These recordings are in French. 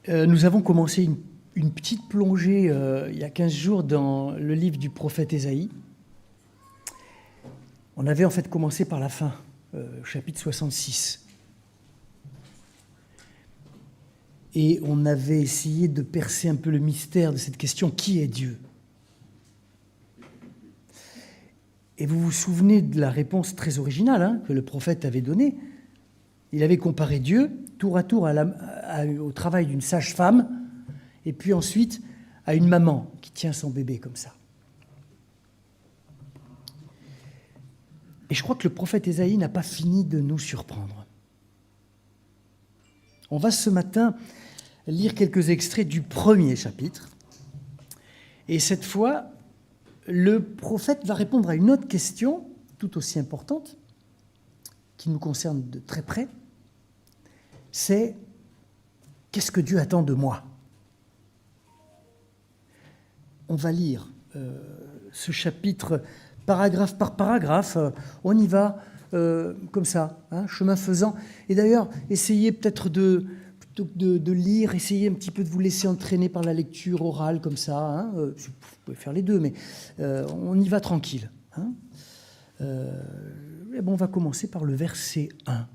Nous avons commencé une petite plongée il y a 15 jours dans le livre du prophète Ésaïe. On avait en fait commencé par la fin, chapitre 66. Et on avait essayé de percer un peu le mystère de cette question, qui est Dieu ? Et vous vous souvenez de la réponse très originale que le prophète avait donnée. Il avait comparé Dieu, tour à tour, au travail d'une sage-femme, et puis ensuite à une maman qui tient son bébé comme ça. Et je crois que le prophète Ésaïe n'a pas fini de nous surprendre. On va ce matin lire quelques extraits du premier chapitre. Et cette fois, le prophète va répondre à une autre question, tout aussi importante, qui nous concerne de très près. C'est « Qu'est-ce que Dieu attend de moi ?» On va lire ce chapitre paragraphe par paragraphe. On y va comme ça, chemin faisant. Et d'ailleurs, essayez peut-être plutôt que de lire, essayez un petit peu de vous laisser entraîner par la lecture orale comme ça. Vous pouvez faire les deux, mais on y va tranquille. Et bon, on va commencer par le verset 1.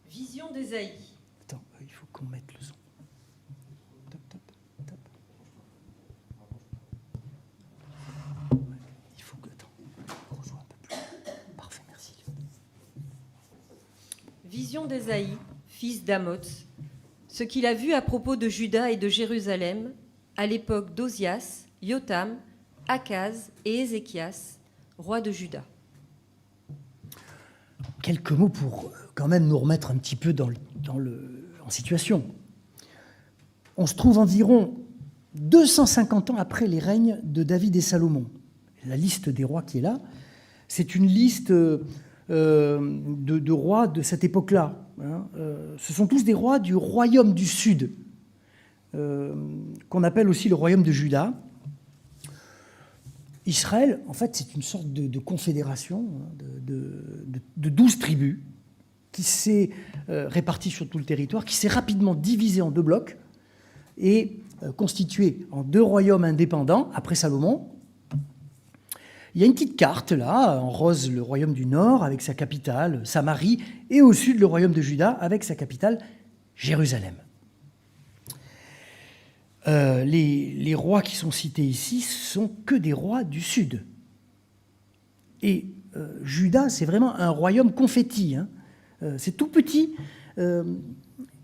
Vision d'Ésaïe. Attends, il faut qu'on mette le son. Top, top, top. Il faut que... Attends, on joue un peu plus. Parfait, merci. Vision d'Ésaïe, fils d'Amoz, ce qu'il a vu à propos de Juda et de Jérusalem, à l'époque d'Ozias, Jotham, Akaz et Ézéchias, rois de Juda. Quelques mots pour quand même nous remettre un petit peu en situation. On se trouve environ 250 ans après les règnes de David et Salomon. La liste des rois qui est là, c'est une liste de rois de cette époque-là. Ce sont tous des rois du royaume du Sud, qu'on appelle aussi le royaume de Juda. Israël, en fait, c'est une sorte de confédération de 12 tribus qui s'est répartie sur tout le territoire, qui s'est rapidement divisée en deux blocs et constituée en deux royaumes indépendants après Salomon. Il y a une petite carte, là, en rose, le royaume du Nord, avec sa capitale, Samarie, et au sud, le royaume de Juda, avec sa capitale, Jérusalem. Les rois qui sont cités ici sont que des rois du sud. Et Juda, c'est vraiment un royaume confetti. C'est tout petit.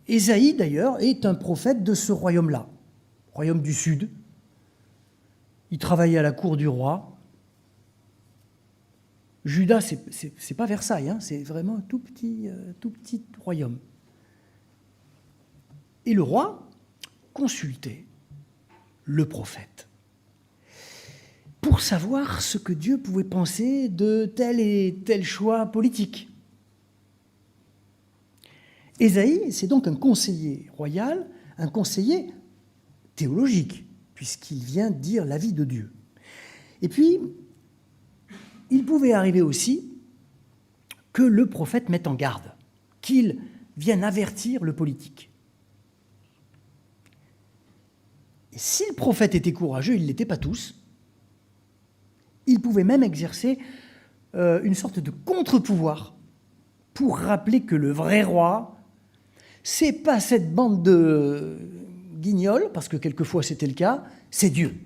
Ésaïe, d'ailleurs, est un prophète de ce royaume-là, royaume du sud. Il travaillait à la cour du roi. Juda, c'est pas Versailles, c'est vraiment un tout petit royaume. Et le roi consultait le prophète pour savoir ce que Dieu pouvait penser de tel et tel choix politique. Ésaïe, c'est donc un conseiller royal, un conseiller théologique, puisqu'il vient dire l'avis de Dieu. Et puis, il pouvait arriver aussi que le prophète mette en garde, qu'il vienne avertir le politique. Et si le prophète était courageux, il ne l'était pas tous, il pouvait même exercer une sorte de contre-pouvoir pour rappeler que le vrai roi, c'est pas cette bande de guignols, parce que quelquefois c'était le cas, c'est Dieu.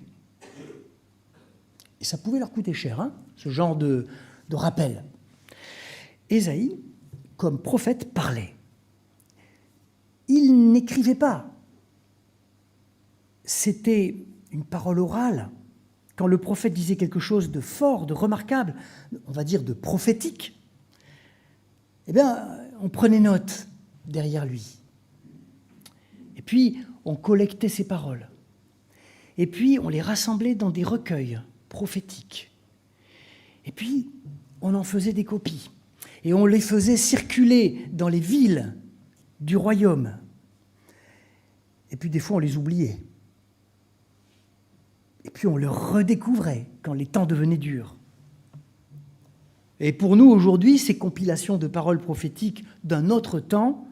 Et ça pouvait leur coûter cher, ce genre de rappel. Ésaïe, comme prophète, parlait. Il n'écrivait pas. C'était une parole orale. Quand le prophète disait quelque chose de fort, de remarquable, on va dire de prophétique, eh bien, on prenait note derrière lui. Et puis, on collectait ses paroles. Et puis, on les rassemblait dans des recueils prophétiques. Et puis, on en faisait des copies. Et on les faisait circuler dans les villes du royaume. Et puis, des fois, on les oubliait. Et puis, on le redécouvrait quand les temps devenaient durs. Et pour nous, aujourd'hui, ces compilations de paroles prophétiques d'un autre temps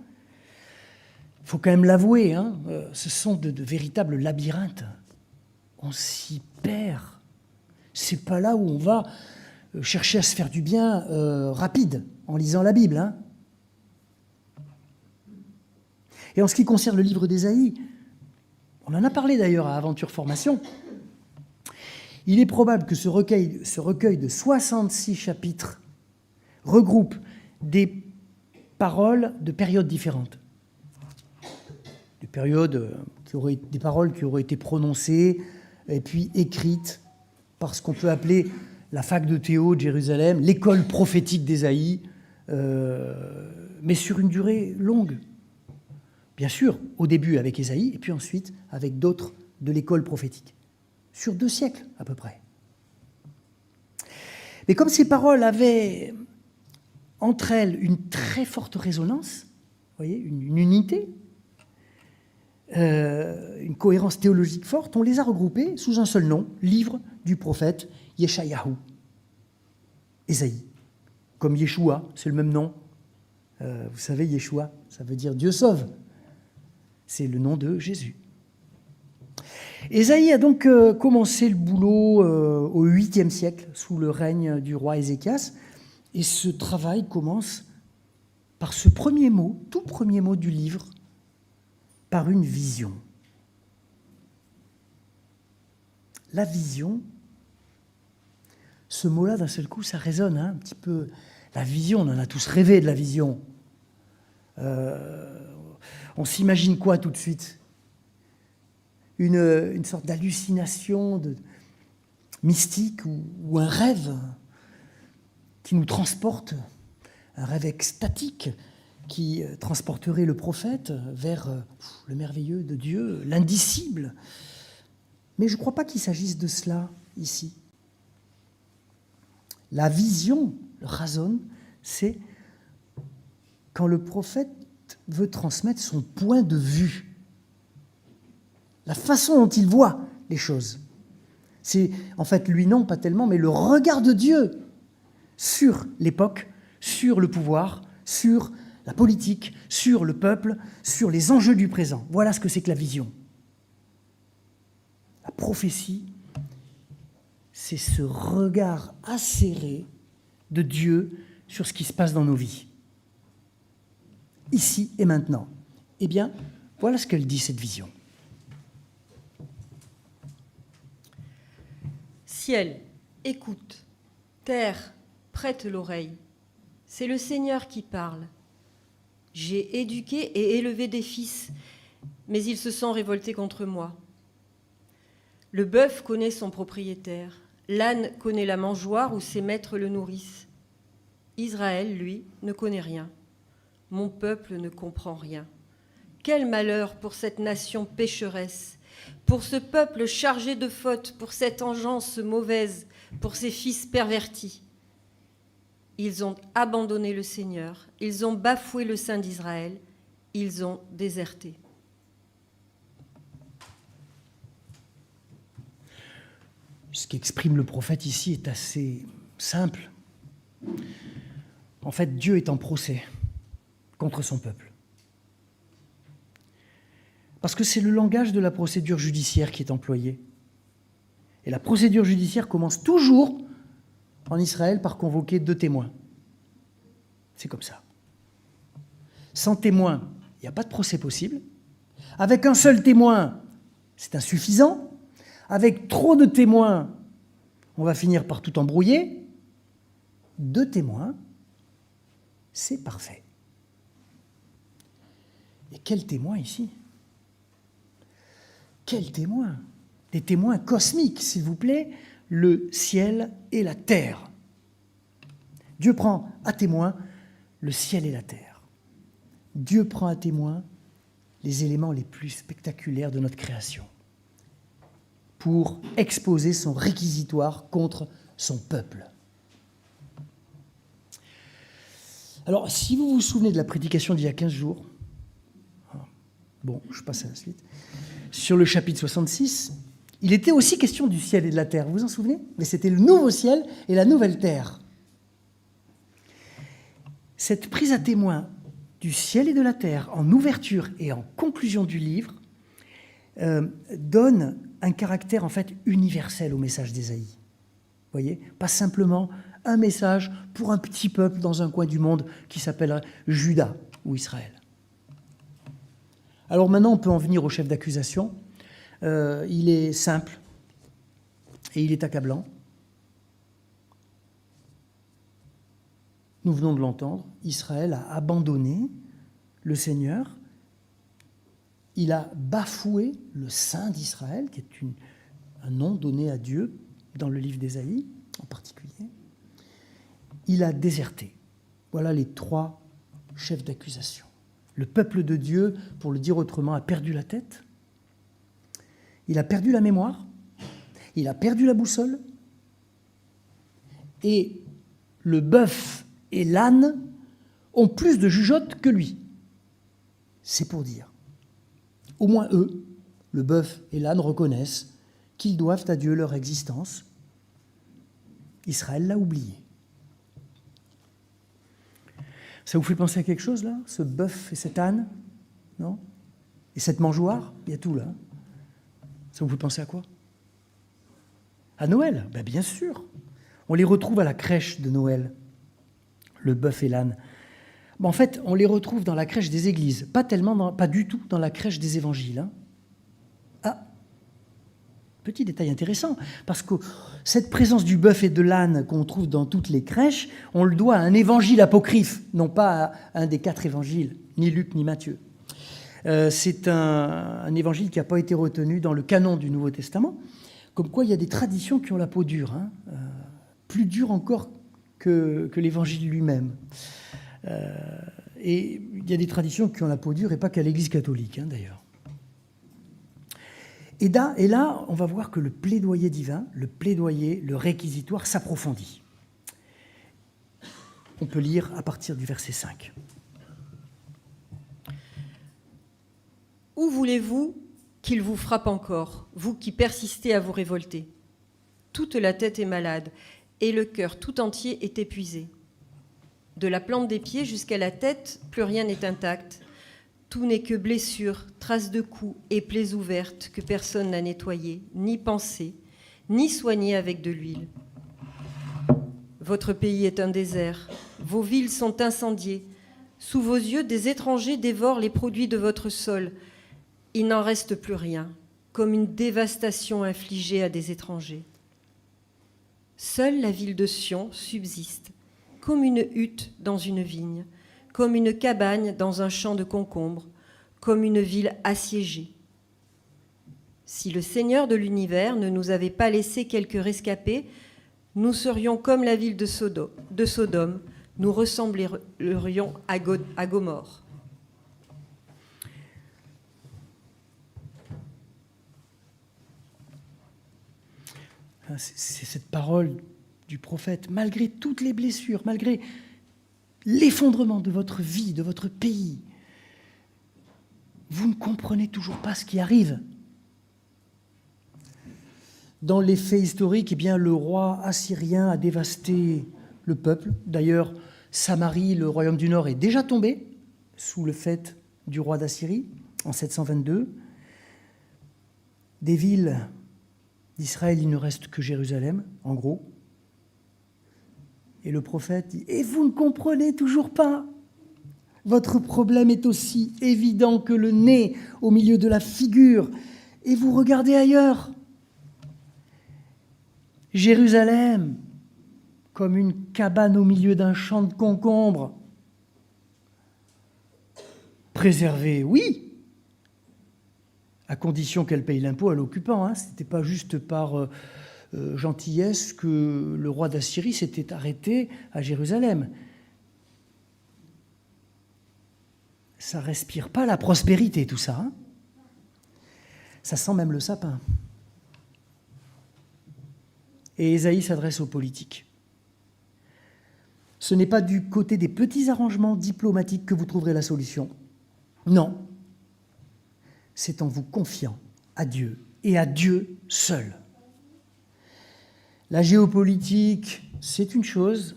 Il faut quand même l'avouer, hein, ce sont de véritables labyrinthes. On s'y perd. C'est pas là où on va chercher à se faire du bien rapide en lisant la Bible. Hein. Et en ce qui concerne le livre d'Ésaïe, on en a parlé d'ailleurs à Aventure Formation, il est probable que ce recueil de 66 chapitres regroupe des paroles de périodes différentes. Des paroles qui auraient été prononcées et puis écrites par ce qu'on peut appeler la fac de Théo de Jérusalem, l'école prophétique d'Ésaïe, mais sur une durée longue. Bien sûr, au début avec Ésaïe, et puis ensuite avec d'autres de l'école prophétique. Sur 2 siècles à peu près. Mais comme ces paroles avaient entre elles une très forte résonance, vous voyez, une unité, une cohérence théologique forte, on les a regroupées sous un seul nom, livre du prophète Yeshayahu, Ésaïe. Comme Yeshua, c'est le même nom. Vous savez, Yeshua, ça veut dire Dieu sauve. C'est le nom de Jésus. Ésaïe a donc commencé le boulot au 8e siècle, sous le règne du roi Ézéchias, et ce travail commence par ce premier mot, tout premier mot du livre, par une vision. La vision, ce mot-là, d'un seul coup, ça résonne un petit peu. La vision, on en a tous rêvé de la vision. On s'imagine quoi tout de suite ? Une sorte d'hallucination mystique ou un rêve qui nous transporte, un rêve extatique qui transporterait le prophète vers le merveilleux de Dieu, l'indicible. Mais je ne crois pas qu'il s'agisse de cela ici. La vision, le razon, c'est quand le prophète veut transmettre son point de vue, la façon dont il voit les choses. C'est, en fait, lui non, pas tellement, mais le regard de Dieu sur l'époque, sur le pouvoir, sur la politique, sur le peuple, sur les enjeux du présent. Voilà ce que c'est que la vision. La prophétie, c'est ce regard acéré de Dieu sur ce qui se passe dans nos vies. Ici et maintenant. Eh bien, voilà ce qu'elle dit, cette vision. Ciel, écoute. Terre, prête l'oreille. C'est le Seigneur qui parle. J'ai éduqué et élevé des fils, mais ils se sont révoltés contre moi. Le bœuf connaît son propriétaire. L'âne connaît la mangeoire où ses maîtres le nourrissent. Israël, lui, ne connaît rien. Mon peuple ne comprend rien. Quel malheur pour cette nation pécheresse, pour ce peuple chargé de fautes, pour cette engeance mauvaise, pour ces fils pervertis. Ils ont abandonné le Seigneur, ils ont bafoué le Saint d'Israël, ils ont déserté. Ce qu'exprime le prophète ici est assez simple. En fait, Dieu est en procès contre son peuple. Parce que c'est le langage de la procédure judiciaire qui est employé. Et la procédure judiciaire commence toujours en Israël par convoquer 2 témoins. C'est comme ça. Sans témoin, il n'y a pas de procès possible. Avec un seul témoin, c'est insuffisant. Avec trop de témoins, on va finir par tout embrouiller. 2 témoins, c'est parfait. Et quel témoin ici ? Quel témoin ? Des témoins cosmiques, s'il vous plaît, le ciel et la terre. Dieu prend à témoin le ciel et la terre. Dieu prend à témoin les éléments les plus spectaculaires de notre création pour exposer son réquisitoire contre son peuple. Alors, si vous vous souvenez de la prédication d'il y a 15 jours, bon, je passe à la suite, sur le chapitre 66, il était aussi question du ciel et de la terre, vous vous en souvenez ? Mais c'était le nouveau ciel et la nouvelle terre. Cette prise à témoin du ciel et de la terre, en ouverture et en conclusion du livre, donne un caractère en fait universel au message d'Ésaïe. Vous voyez, pas simplement un message pour un petit peuple dans un coin du monde qui s'appelle Juda ou Israël. Alors maintenant, on peut en venir au chef d'accusation. Il est simple et il est accablant. Nous venons de l'entendre, Israël a abandonné le Seigneur. Il a bafoué le Saint d'Israël, qui est un nom donné à Dieu dans le livre d'Ésaïe en particulier. Il a déserté. Voilà les 3 chefs d'accusation. Le peuple de Dieu, pour le dire autrement, a perdu la tête. Il a perdu la mémoire. Il a perdu la boussole. Et le bœuf et l'âne ont plus de jugeote que lui. C'est pour dire. Au moins eux, le bœuf et l'âne, reconnaissent qu'ils doivent à Dieu leur existence. Israël l'a oublié. Ça vous fait penser à quelque chose, là, ce bœuf et cet âne? Non? Et cette mangeoire? Il y a tout, là. Ça vous fait penser à quoi? À Noël? Ben, bien sûr. On les retrouve à la crèche de Noël, le bœuf et l'âne. En fait, on les retrouve dans la crèche des églises, pas du tout dans la crèche des évangiles. Hein. Ah, petit détail intéressant, parce que cette présence du bœuf et de l'âne qu'on trouve dans toutes les crèches, on le doit à un évangile apocryphe, non pas à un des 4 évangiles, ni Luc ni Matthieu. C'est un évangile qui n'a pas été retenu dans le canon du Nouveau Testament, comme quoi il y a des traditions qui ont la peau dure, hein, plus dure encore que l'évangile lui-même. Et il y a des traditions qui ont la peau dure, et pas qu'à l'Église catholique, hein, d'ailleurs. Et là, on va voir que le plaidoyer divin, le réquisitoire s'approfondit. On peut lire à partir du verset 5. Où voulez-vous qu'il vous frappe encore, vous qui persistez à vous révolter? Toute la tête est malade, et le cœur tout entier est épuisé. De la plante des pieds jusqu'à la tête, plus rien n'est intact. Tout n'est que blessures, traces de coups et plaies ouvertes que personne n'a nettoyées, ni pansées, ni soignées avec de l'huile. Votre pays est un désert, vos villes sont incendiées. Sous vos yeux, des étrangers dévorent les produits de votre sol. Il n'en reste plus rien, comme une dévastation infligée à des étrangers. Seule la ville de Sion subsiste, comme une hutte dans une vigne, comme une cabane dans un champ de concombres, comme une ville assiégée. Si le Seigneur de l'univers ne nous avait pas laissé quelques rescapés, nous serions comme la ville de Sodome, nous ressemblerions à Gomorrhe. C'est cette parole du prophète, malgré toutes les blessures, malgré l'effondrement de votre vie, de votre pays, vous ne comprenez toujours pas ce qui arrive. Dans les faits historiques, eh bien, le roi assyrien a dévasté le peuple. D'ailleurs, Samarie, le royaume du Nord, est déjà tombé sous le fait du roi d'Assyrie en 722. Des villes d'Israël, il ne reste que Jérusalem, en gros. Et le prophète dit « Et vous ne comprenez toujours pas ? Votre problème est aussi évident que le nez au milieu de la figure, et vous regardez ailleurs. Jérusalem, comme une cabane au milieu d'un champ de concombres. Préservée, oui, à condition qu'elle paye l'impôt à l'occupant. Hein. Ce n'était pas juste par gentillesse que le roi d'Assyrie s'était arrêté à Jérusalem. Ça ne respire pas la prospérité, tout ça. Hein. Ça sent même le sapin. Et Ésaïe s'adresse aux politiques. Ce n'est pas du côté des petits arrangements diplomatiques que vous trouverez la solution. Non. C'est en vous confiant à Dieu et à Dieu seul. La géopolitique, c'est une chose.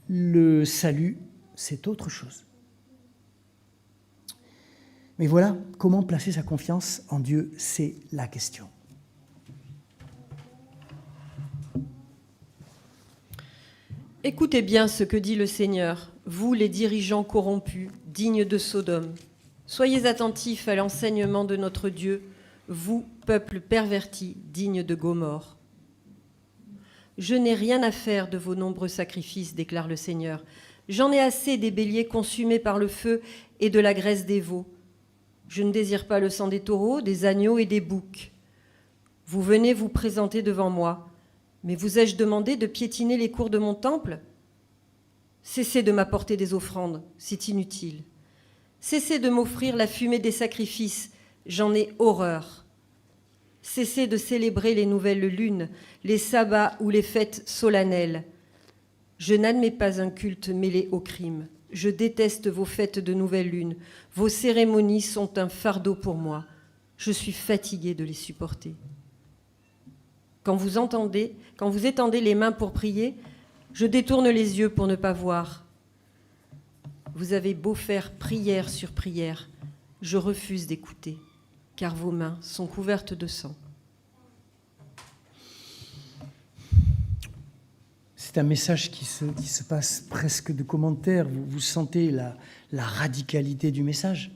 Le salut, c'est autre chose. Mais voilà, comment placer sa confiance en Dieu, c'est la question. Écoutez bien ce que dit le Seigneur, vous les dirigeants corrompus, dignes de Sodome. Soyez attentifs à l'enseignement de notre Dieu, vous, peuple perverti, dignes de Gomorrhe. Je n'ai rien à faire de vos nombreux sacrifices, déclare le Seigneur. J'en ai assez des béliers consumés par le feu et de la graisse des veaux. Je ne désire pas le sang des taureaux, des agneaux et des boucs. Vous venez vous présenter devant moi, mais vous ai-je demandé de piétiner les cours de mon temple ? Cessez de m'apporter des offrandes, c'est inutile. Cessez de m'offrir la fumée des sacrifices, j'en ai horreur. Cessez de célébrer les nouvelles lunes, les sabbats ou les fêtes solennelles. Je n'admets pas un culte mêlé au crime. Je déteste vos fêtes de nouvelles lunes. Vos cérémonies sont un fardeau pour moi. Je suis fatiguée de les supporter. Quand vous étendez les mains pour prier, je détourne les yeux pour ne pas voir. Vous avez beau faire prière sur prière, je refuse d'écouter, car vos mains sont couvertes de sang. C'est un message qui se passe presque de commentaires. Vous sentez la radicalité du message.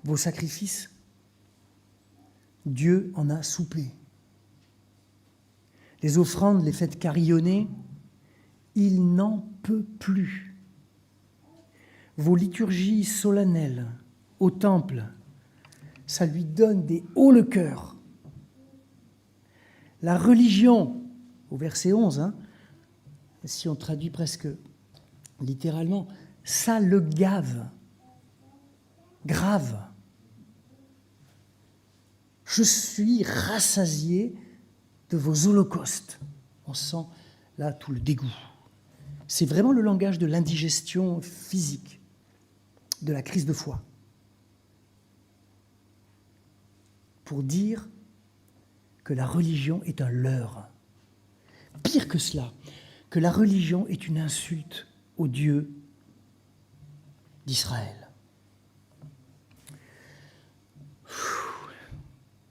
Vos sacrifices, Dieu en a soupé. Les offrandes, les fêtes carillonnées, il n'en peut plus. Vos liturgies solennelles au temple, ça lui donne des hauts le cœur. La religion, au verset 11, si on traduit presque littéralement, ça le gave. Grave. Je suis rassasié de vos holocaustes. On sent là tout le dégoût. C'est vraiment le langage de l'indigestion physique, de la crise de foi. Pour dire que la religion est un leurre. Pire que cela, que la religion est une insulte au Dieu d'Israël.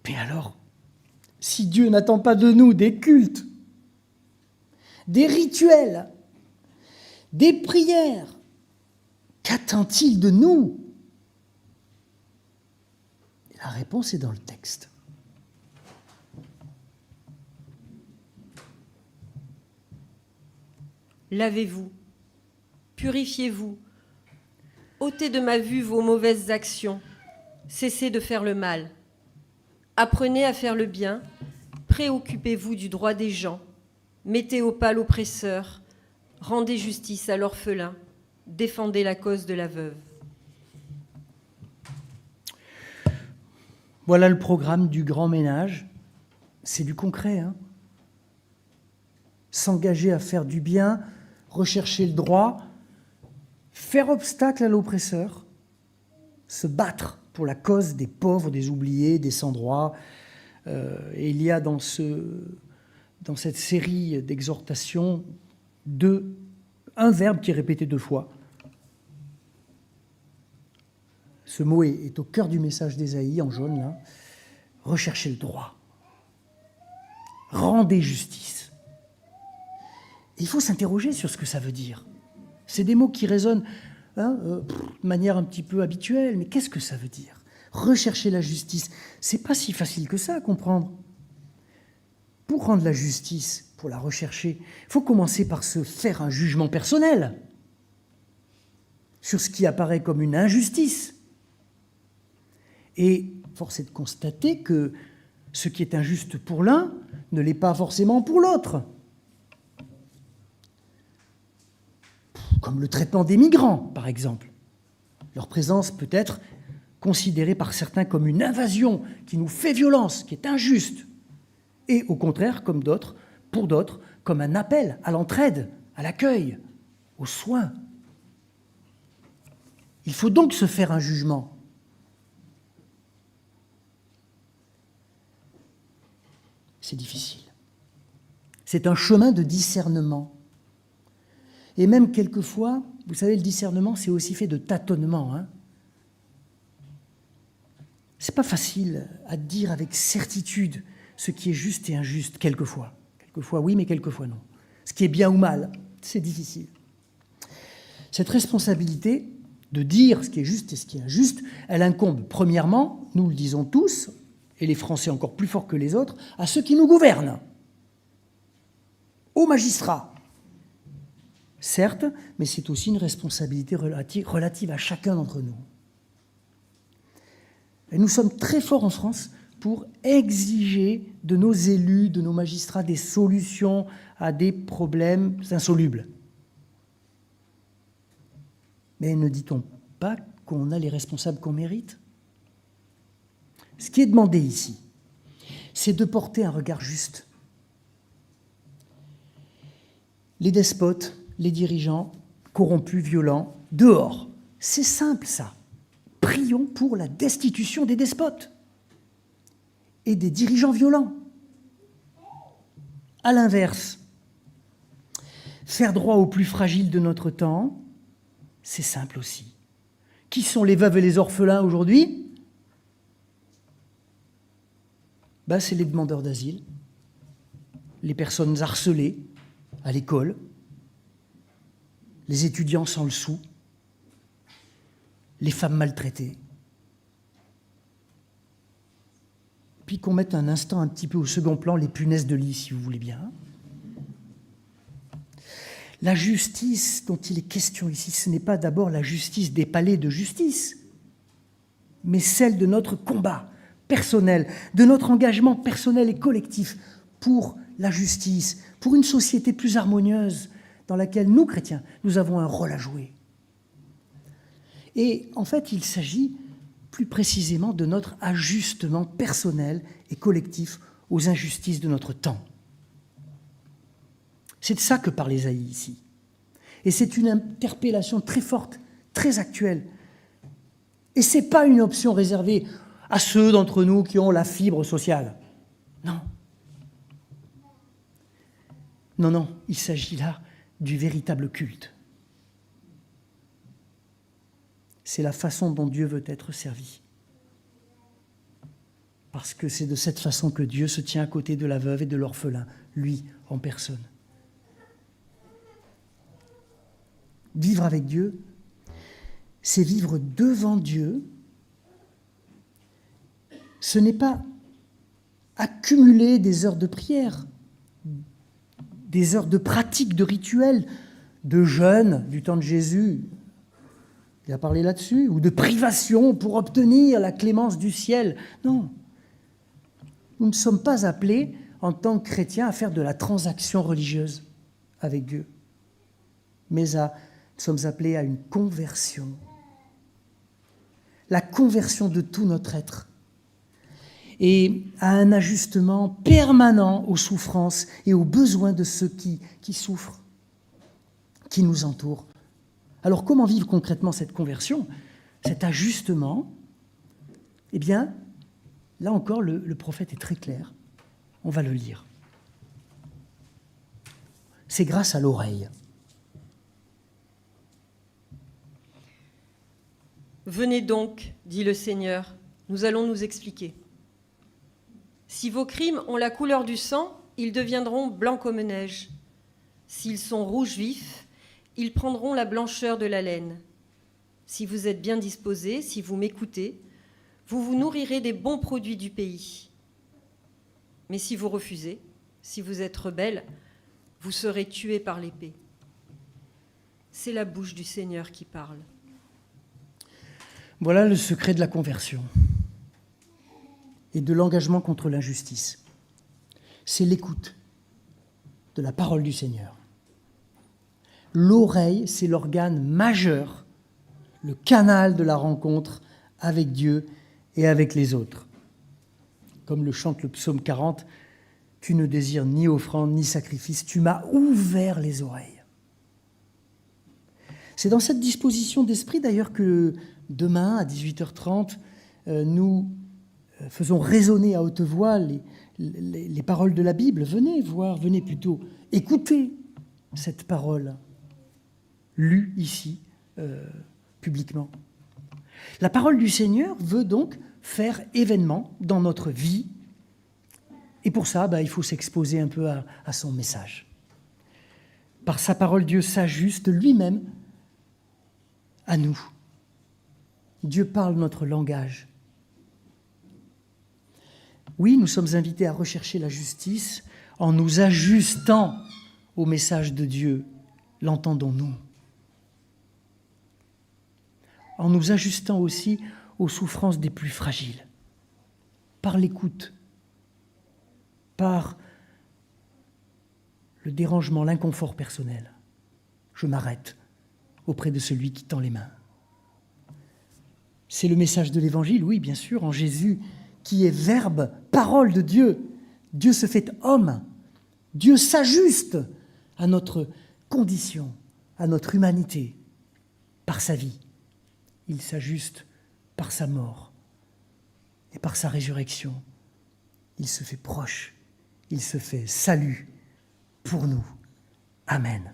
Mais alors, si Dieu n'attend pas de nous des cultes, des rituels, des prières, qu'attend-il de nous ? La réponse est dans le texte. Lavez-vous, purifiez-vous, ôtez de ma vue vos mauvaises actions, cessez de faire le mal. Apprenez à faire le bien, préoccupez-vous du droit des gens, mettez au pas l'oppresseur, rendez justice à l'orphelin, défendez la cause de la veuve. Voilà le programme du grand ménage. C'est du concret, hein ? S'engager à faire du bien, rechercher le droit, faire obstacle à l'oppresseur, se battre pour la cause des pauvres, des oubliés, des sans-droit. Et il y a dans cette série d'exhortations un verbe qui est répété 2 fois. Ce mot est au cœur du message d'Ésaïe, en jaune, là. Recherchez le droit. Rendez justice. Et il faut s'interroger sur ce que ça veut dire. C'est des mots qui résonnent de manière un petit peu habituelle, mais qu'est-ce que ça veut dire ? Rechercher la justice, c'est pas si facile que ça à comprendre. Pour rendre la justice, pour la rechercher, il faut commencer par se faire un jugement personnel sur ce qui apparaît comme une injustice. Et force est de constater que ce qui est injuste pour l'un ne l'est pas forcément pour l'autre. Comme le traitement des migrants, par exemple. Leur présence peut être considérée par certains comme une invasion qui nous fait violence, qui est injuste. Et au contraire, pour d'autres, comme un appel à l'entraide, à l'accueil, aux soins. Il faut donc se faire un jugement. C'est difficile. C'est un chemin de discernement. Et même quelquefois, vous savez, le discernement, c'est aussi fait de tâtonnement. C'est pas facile à dire avec certitude ce qui est juste et injuste, quelquefois. Quelquefois oui, mais quelquefois non. Ce qui est bien ou mal, c'est difficile. Cette responsabilité de dire ce qui est juste et ce qui est injuste, elle incombe premièrement, nous le disons tous, et les Français encore plus forts que les autres, à ceux qui nous gouvernent, aux magistrats. Certes, mais c'est aussi une responsabilité relative à chacun d'entre nous. Et nous sommes très forts en France pour exiger de nos élus, de nos magistrats, des solutions à des problèmes insolubles. Mais ne dit-on pas qu'on a les responsables qu'on mérite ? Ce qui est demandé ici, c'est de porter un regard juste. Les despotes, les dirigeants, corrompus, violents, dehors. C'est simple, ça. Prions pour la destitution des despotes et des dirigeants violents. À l'inverse, faire droit aux plus fragiles de notre temps, c'est simple aussi. Qui sont les veuves et les orphelins aujourd'hui ? C'est les demandeurs d'asile, les personnes harcelées à l'école, les étudiants sans le sou, les femmes maltraitées. Puis qu'on mette un instant un petit peu au second plan les punaises de lit, si vous voulez bien. La justice dont il est question ici, ce n'est pas d'abord la justice des palais de justice, mais celle de notre combat personnel, de notre engagement personnel et collectif pour la justice, pour une société plus harmonieuse dans laquelle nous, chrétiens, nous avons un rôle à jouer. Et en fait, il s'agit plus précisément de notre ajustement personnel et collectif aux injustices de notre temps. C'est de ça que parle Ésaïe ici. Et c'est une interpellation très forte, très actuelle. Et ce n'est pas une option réservée à ceux d'entre nous qui ont la fibre sociale. Non. Non, non, il s'agit là du véritable culte. C'est la façon dont Dieu veut être servi. Parce que c'est de cette façon que Dieu se tient à côté de la veuve et de l'orphelin, lui en personne. Vivre avec Dieu, c'est vivre devant Dieu. Ce n'est pas accumuler des heures de prière, des heures de pratique, de rituels, de jeûne du temps de Jésus, il a parlé là-dessus, ou de privation pour obtenir la clémence du ciel. Non, nous ne sommes pas appelés en tant que chrétiens à faire de la transaction religieuse avec Dieu, mais nous sommes appelés à une conversion, la conversion de tout notre être, et à un ajustement permanent aux souffrances et aux besoins de ceux qui souffrent, qui nous entourent. Alors comment vivre concrètement cette conversion, cet ajustement ? Eh bien, là encore, le prophète est très clair. On va le lire. C'est grâce à l'oreille. Venez donc, dit le Seigneur, nous allons nous expliquer. Si vos crimes ont la couleur du sang, ils deviendront blancs comme neige. S'ils sont rouges vifs, ils prendront la blancheur de la laine. Si vous êtes bien disposés, si vous m'écoutez, vous vous nourrirez des bons produits du pays. Mais si vous refusez, si vous êtes rebelles, vous serez tués par l'épée. C'est la bouche du Seigneur qui parle. Voilà le secret de la conversion et de l'engagement contre l'injustice. C'est l'écoute de la parole du Seigneur. L'oreille, c'est l'organe majeur, le canal de la rencontre avec Dieu et avec les autres. Comme le chante le psaume 40, « Tu ne désires ni offrande ni sacrifice, tu m'as ouvert les oreilles. » C'est dans cette disposition d'esprit d'ailleurs que demain, à 18h30, nous faisons résonner à haute voix les paroles de la Bible. Venez voir, venez plutôt écouter cette parole lue ici, publiquement. La parole du Seigneur veut donc faire événement dans notre vie. Et pour ça, il faut s'exposer un peu à son message. Par sa parole, Dieu s'ajuste lui-même à nous. Dieu parle notre langage. Oui, nous sommes invités à rechercher la justice en nous ajustant au message de Dieu. L'entendons-nous? En nous ajustant aussi aux souffrances des plus fragiles, par l'écoute, par le dérangement, l'inconfort personnel. Je m'arrête auprès de celui qui tend les mains. C'est le message de l'Évangile, oui, bien sûr, en Jésus, qui est Verbe, parole de Dieu. Dieu se fait homme. Dieu s'ajuste à notre condition, à notre humanité, par sa vie. Il s'ajuste par sa mort et par sa résurrection. Il se fait proche, il se fait salut pour nous. Amen.